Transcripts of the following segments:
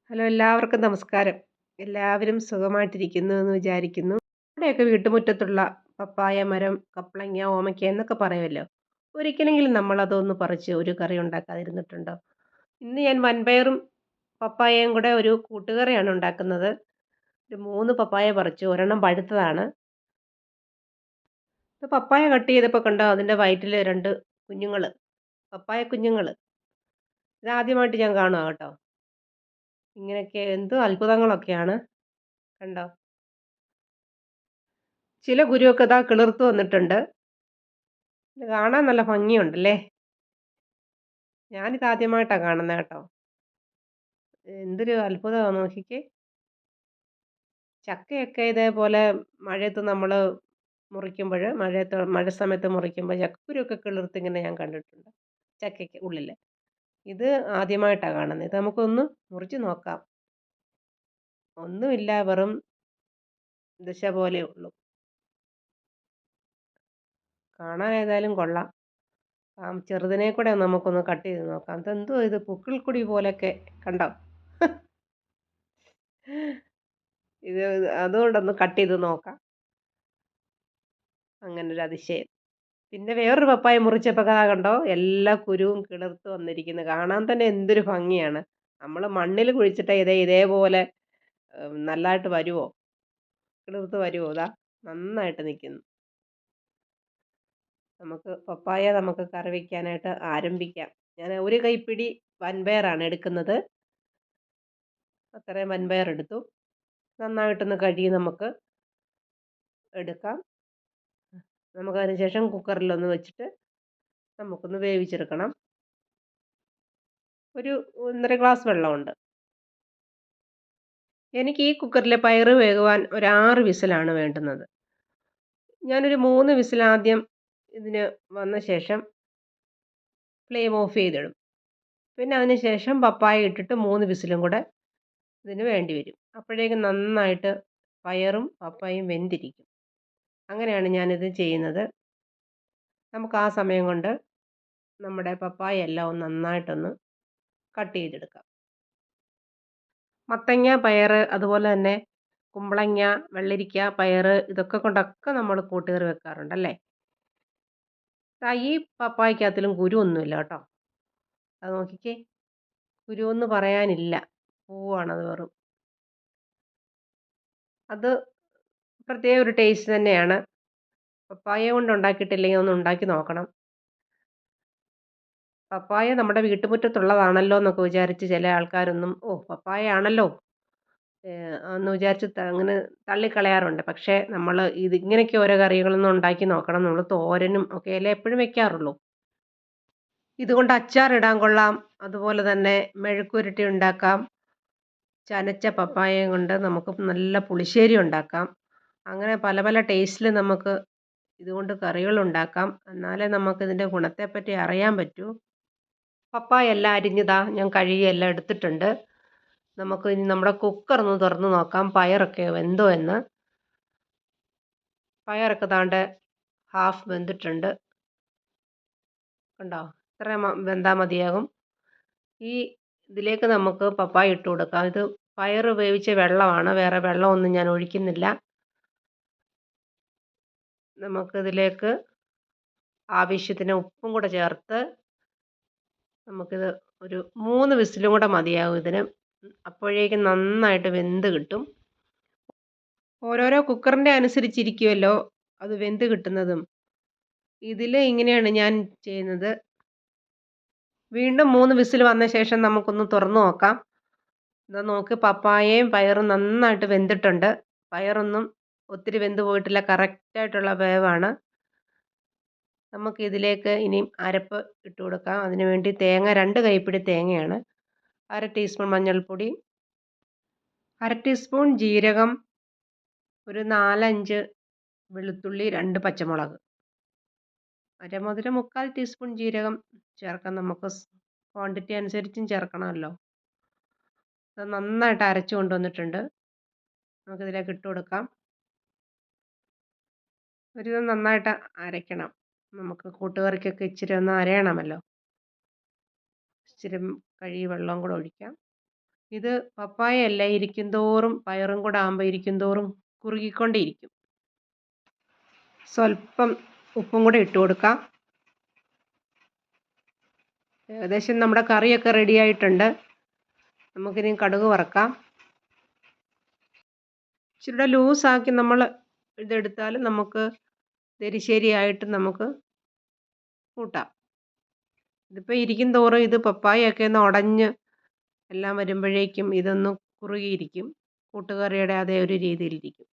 Hello, എല്ലാവർക്കും നമസ്കാരം. എല്ലാവരും സുഖമായിട്ടിരിക്കുന്നു എന്ന് വിചാരിക്കുന്നു. നമ്മുടെയൊക്കെ വീട്ടുമുറ്റത്തുള്ള പപ്പായ മരം, കപ്ലങ്ങ, ഓമയ്ക്ക എന്നൊക്കെ പറയുമല്ലോ. ഒരിക്കലെങ്കിലും നമ്മളതൊന്ന് പറിച്ച് ഒരു കറി ഉണ്ടാക്കാതിരുന്നിട്ടുണ്ടോ? ഇന്ന് ഞാൻ വൻപയറും പപ്പായയും കൂടെ ഒരു കൂട്ടുകറിയാണ് ഉണ്ടാക്കുന്നത്. ഒരു 3 പപ്പായ പറിച്ചു. ഒരെണ്ണം പഴുത്തതാണ്. പപ്പായ കട്ട് ചെയ്തപ്പോൾ കണ്ടോ അതിൻ്റെ വയറ്റിൽ 2 കുഞ്ഞുങ്ങള്, പപ്പായ കുഞ്ഞുങ്ങള്. ഇതാദ്യമായിട്ട് ഞാൻ കാണുവാ കേട്ടോ. ഇങ്ങനെയൊക്കെ എന്തോ അത്ഭുതങ്ങളൊക്കെയാണ്. കണ്ടോ? ചില കുരുവൊക്കെ ദാ കിളിർത്ത് വന്നിട്ടുണ്ട്. ഇത് കാണാൻ നല്ല ഭംഗിയുണ്ടല്ലേ. ഞാനിതാദ്യമായിട്ടാ കാണുന്നത് കേട്ടോ. എന്തൊരു അത്ഭുതമാ നോക്കിക്കേ. ചക്കയൊക്കെ ഇതേപോലെ മഴയത്ത് നമ്മള് മഴ സമയത്ത് മുറിക്കുമ്പോൾ ചക്കക്കുരുവൊക്കെ കിളിർത്ത് ഇങ്ങനെ ഞാൻ കണ്ടിട്ടുണ്ട്. ചക്കയ്ക്ക് ഉള്ളില്. ഇത് ആദ്യമായിട്ടാ കാണുന്നത്. ഇത് നമുക്കൊന്ന് മുറിച്ച് നോക്കാം. ഒന്നുമില്ല, വെറും ദശ പോലേ ഉള്ളൂ. കാണാൻ ഏതായാലും കൊള്ളാം. ചെറുതിനെ കൂടെ നമുക്കൊന്ന് കട്ട് ചെയ്ത് നോക്കാം. ഇതെന്തുവാ ഇത് പുക്കിൾക്കൊടി പോലൊക്കെ കണ്ടോ? ഇത് അതുകൊണ്ടൊന്ന് കട്ട് ചെയ്ത് നോക്കാം. അങ്ങനൊരു അതിശയം. പിന്നെ വേറൊരു പപ്പായ മുറിച്ചപ്പോൾ ദാ കണ്ടോ എല്ലാ കുരുവും കിളിർത്ത് വന്നിരിക്കുന്നു. കാണാൻ തന്നെ എന്തൊരു ഭംഗിയാണ്. നമ്മള് മണ്ണിൽ കുഴിച്ചിട്ടാ ഇതേപോലെ നല്ലതായിട്ട് വരുവോ? കിളിർത്ത് വരുവോ? ദാ നന്നായിട്ട് നിൽക്കുന്നു. നമുക്ക് കറി വെക്കാനായിട്ട് ആരംഭിക്കാം. ഞാൻ ഒരു കൈപ്പിടി വൻപയറാണ് എടുക്കുന്നത്. അത്രയും വൻപയർ എടുത്തു. നന്നായിട്ടൊന്ന് കഴുകി നമുക്ക് എടുക്കാം. നമുക്കതിന് ശേഷം കുക്കറിലൊന്ന് വെച്ചിട്ട് നമുക്കൊന്ന് വേവിച്ചെടുക്കണം. ഒരു 1½ ഗ്ലാസ് വെള്ളമുണ്ട്. എനിക്ക് ഈ കുക്കറിലെ പയറ് വേകുവാൻ ഒരു 6 വിസിലാണ് വേണ്ടുന്നത്. ഞാനൊരു 3 വിസിൽ ആദ്യം ഇതിന് വന്ന ശേഷം ഫ്ലെയിം ഓഫ് ചെയ്തിടും. പിന്നെ അതിന് ശേഷം പപ്പായ ഇട്ടിട്ട് 3 വിസിലും കൂടെ ഇതിന് വേണ്ടി വരും. അപ്പോഴേക്കും നന്നായിട്ട് പയറും പപ്പായയും വെന്തിരിക്കും. അങ്ങനെയാണ് ഞാനിത് ചെയ്യുന്നത്. നമുക്ക് ആ സമയം കൊണ്ട് നമ്മുടെ പപ്പായ എല്ലാം ഒന്ന് നന്നായിട്ടൊന്ന് കട്ട് ചെയ്തെടുക്കാം. മത്തങ്ങ, പയറ്, അതുപോലെ തന്നെ കുമ്പളങ്ങ, വെള്ളരിക്ക, പയറ് ഇതൊക്കെ കൊണ്ടൊക്കെ നമ്മൾ കൂട്ടുകറി വെക്കാറുണ്ടല്ലേ. ഈ പപ്പായക്കകത്തിലും കുരുവൊന്നുമില്ല കേട്ടോ. അത് നോക്കിക്കേ. കുരുവെന്ന് പറയാനില്ല. പൂവാണത് വെറും. അത് പ്രത്യേക ഒരു ടേസ്റ്റ് തന്നെയാണ്. പപ്പായ കൊണ്ട് ഉണ്ടാക്കിയിട്ടില്ലെങ്കിൽ ഒന്ന് ഉണ്ടാക്കി നോക്കണം. പപ്പായ നമ്മുടെ വീട്ടുമുറ്റത്തുള്ളതാണല്ലോ എന്നൊക്കെ വിചാരിച്ച് ചില ആൾക്കാരൊന്നും പപ്പായ ആണല്ലോ എന്ന് വിചാരിച്ച് അങ്ങനെ തള്ളിക്കളയാറുണ്ട്. പക്ഷേ നമ്മൾ ഇങ്ങനെയൊക്കെ ഓരോ കറികളൊന്നും ഉണ്ടാക്കി നോക്കണം. നമ്മൾ തോരനും ഒക്കെയല്ലേ എപ്പോഴും വെക്കാറുള്ളൂ. ഇതുകൊണ്ട് അച്ചാറിടാൻ കൊള്ളാം. അതുപോലെ തന്നെ മെഴുക്കുവരട്ടി ഉണ്ടാക്കാം. ചനച്ച പപ്പായയും കൊണ്ട് നമുക്ക് നല്ല പുളിശ്ശേരി ഉണ്ടാക്കാം. അങ്ങനെ പല പല ടേസ്റ്റിൽ നമുക്ക് ഇതുകൊണ്ട് കറികളുണ്ടാക്കാം. എന്നാലേ നമുക്കിതിൻ്റെ ഗുണത്തെപ്പറ്റി അറിയാൻ പറ്റൂ. പപ്പായ എല്ലാം അരിഞ്ഞതാ ഞാൻ കഴുകി എല്ലാം എടുത്തിട്ടുണ്ട്. നമുക്ക് ഇനി നമ്മുടെ കുക്കർ ഒന്ന് തുറന്ന് നോക്കാം പയറൊക്കെ വെന്തോ എന്ന്. പയറൊക്കെ ദാണ്ടെ ഹാഫ് വെന്തിട്ടുണ്ട്. കണ്ടോ? ഇത്രയും വെന്താൽ മതിയാകും. ഈ ഇതിലേക്ക് നമുക്ക് പപ്പായ ഇട്ട് കൊടുക്കാം. ഇത് പയറ് വേവിച്ച വെള്ളമാണ്. വേറെ വെള്ളമൊന്നും ഞാൻ ഒഴിക്കുന്നില്ല. നമുക്കിതിലേക്ക് ആവശ്യത്തിന് ഉപ്പും കൂടെ ചേർത്ത് നമുക്കിത് ഒരു 3 വിസിലും കൂടെ മതിയാകും ഇതിന്. അപ്പോഴേക്കും നന്നായിട്ട് വെന്ത് കിട്ടും. ഓരോരോ കുക്കറിൻ്റെ അനുസരിച്ചിരിക്കുമല്ലോ അത് വെന്ത് കിട്ടുന്നതും. ഇതിൽ ഇങ്ങനെയാണ് ഞാൻ ചെയ്യുന്നത്. വീണ്ടും 3 വിസിൽ വന്ന ശേഷം നമുക്കൊന്ന് തുറന്ന് നോക്കാം. ഇതാ നോക്ക്, പപ്പായയും പയറും നന്നായിട്ട് വെന്തിട്ടുണ്ട്. പയറൊന്നും ഒത്തിരി വെന്ത് പോയിട്ടില്ല. കറക്റ്റായിട്ടുള്ള വേവാണ്. നമുക്കിതിലേക്ക് ഇനിയും അരപ്പ് ഇട്ട് കൊടുക്കാം. അതിന് വേണ്ടി 2 കൈപ്പിടി തേങ്ങയാണ്. 1/2 ടീസ്പൂൺ മഞ്ഞൾപ്പൊടി, 1/2 ടീസ്പൂൺ ജീരകം, ഒരു 4-5 വെളുത്തുള്ളി, 2 പച്ചമുളക്, അരമുതൽ 3/4 ടീസ്പൂൺ ജീരകം ചേർക്കാം. നമുക്ക് ക്വാണ്ടിറ്റി അനുസരിച്ചും ചേർക്കണമല്ലോ. അത് നന്നായിട്ട് അരച്ചു കൊണ്ടുവന്നിട്ടുണ്ട്. നമുക്കിതിലേക്ക് ഇട്ട് കൊടുക്കാം. ഒരുവിധം നന്നായിട്ട് അരയ്ക്കണം. നമുക്ക് കൂട്ടുകറിക്കൊക്കെ ഇച്ചിരി ഒന്ന് അരയണമല്ലോ. ഇച്ചിരി കഴുകി വെള്ളം കൂടെ ഒഴിക്കാം. ഇത് പപ്പായയല്ല, ഇരിക്കുന്തോറും പയറും കൂടെ ആകുമ്പോൾ ഇരിക്കുന്തോറും കുറുകിക്കൊണ്ടേയിരിക്കും. സ്വല്പം ഉപ്പും കൂടെ ഇട്ട് കൊടുക്കാം. ഏകദേശം നമ്മുടെ കറിയൊക്കെ റെഡി ആയിട്ടുണ്ട്. നമുക്കിനി കടുക് വറക്കാം. ഇച്ചിരി ലൂസാക്കി നമ്മൾ ഇതെടുത്താൽ നമുക്ക് എരിശ്ശേരിയായിട്ട് നമുക്ക് കൂട്ടാം. ഇതിപ്പോൾ ഇരിക്കും തോറും ഇത് പപ്പായയൊക്കെ ഒന്ന് ഉടഞ്ഞ് എല്ലാം വരുമ്പോഴേക്കും ഇതൊന്ന് കുറുകിയിരിക്കും. കൂട്ടുകറിയുടെ അതേ ഒരു രീതിയിലിരിക്കും.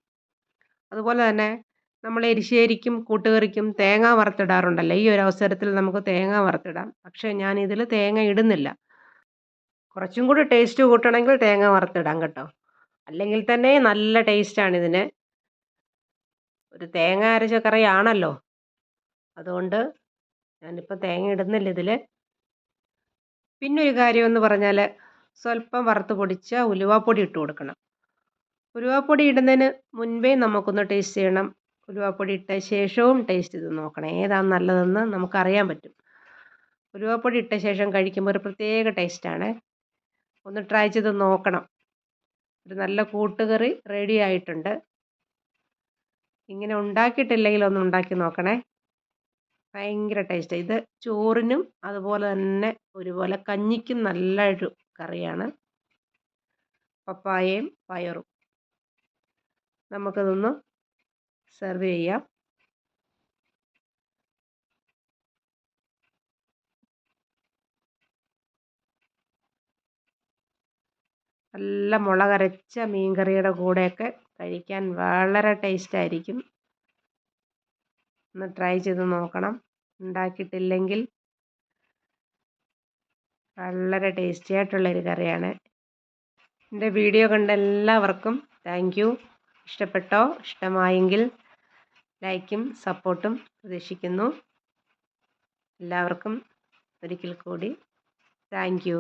അതുപോലെ തന്നെ നമ്മൾ എരിശ്ശേരിക്കും കൂട്ടുകറിക്കും തേങ്ങ വറുത്തിടാറുണ്ടല്ലോ. ഈ ഒരു അവസരത്തിൽ നമുക്ക് തേങ്ങ വറുത്തിടാം. പക്ഷേ ഞാൻ ഇതിൽ തേങ്ങ ഇടുന്നില്ല. കുറച്ചും കൂടി ടേസ്റ്റ് കൂട്ടണമെങ്കിൽ തേങ്ങ വറുത്തിടാം കേട്ടോ. അല്ലെങ്കിൽ തന്നെ നല്ല ടേസ്റ്റാണ് ഇതിന്. ഒരു തേങ്ങ അരച്ച കറിയാണല്ലോ, അതുകൊണ്ട് ഞാനിപ്പോൾ തേങ്ങ ഇടുന്നില്ല ഇതിൽ. പിന്നൊരു കാര്യമെന്ന് പറഞ്ഞാൽ സ്വല്പം വറുത്ത് പൊടിച്ച ഉലുവാപ്പൊടി ഇട്ട് കൊടുക്കണം. ഉലുവാപ്പൊടി ഇടുന്നതിന് മുൻപേ നമുക്കൊന്ന് ടേസ്റ്റ് ചെയ്യണം. ഉലുവാപ്പൊടി ഇട്ട ശേഷവും ടേസ്റ്റ് ചെയ്ത് നോക്കണം, ഏതാണ് നല്ലതെന്ന് നമുക്കറിയാൻ പറ്റും. ഉലുവാപ്പൊടി ഇട്ട ശേഷം കഴിക്കുമ്പോൾ ഒരു പ്രത്യേക ടേസ്റ്റാണ്. ഒന്ന് ട്രൈ ചെയ്ത് നോക്കണം. ഒരു നല്ല കൂട്ടുകറി റെഡി ആയിട്ടുണ്ട്. ഇങ്ങനെ ഉണ്ടാക്കിയിട്ടില്ലെങ്കിൽ ഒന്ന് ഉണ്ടാക്കി നോക്കണേ. ഭയങ്കര ടേസ്റ്റ്. ഇത് ചോറിനും അതുപോലെ തന്നെ ഒരുപോലെ കഞ്ഞിക്കും നല്ലൊരു കറിയാണ്. പപ്പായയും പയറും. നമുക്കതൊന്ന് സെർവ് ചെയ്യാം. നല്ല മുളകരച്ച മീൻകറിയുടെ കൂടെയൊക്കെ കഴിക്കാൻ വളരെ ടേസ്റ്റായിരിക്കും. ഒന്ന് ട്രൈ ചെയ്ത് നോക്കണം. ഉണ്ടാക്കിയിട്ടില്ലെങ്കിൽ വളരെ ടേസ്റ്റി ആയിട്ടുള്ളൊരു കറിയാണ്. എൻ്റെ വീഡിയോ കണ്ട എല്ലാവർക്കും താങ്ക് യു. ഇഷ്ടപ്പെട്ടോ? ഇഷ്ടമായെങ്കിൽ ലൈക്കും സപ്പോർട്ടും പ്രതീക്ഷിക്കുന്നു. എല്ലാവർക്കും ഒരിക്കൽ കൂടി താങ്ക് യു.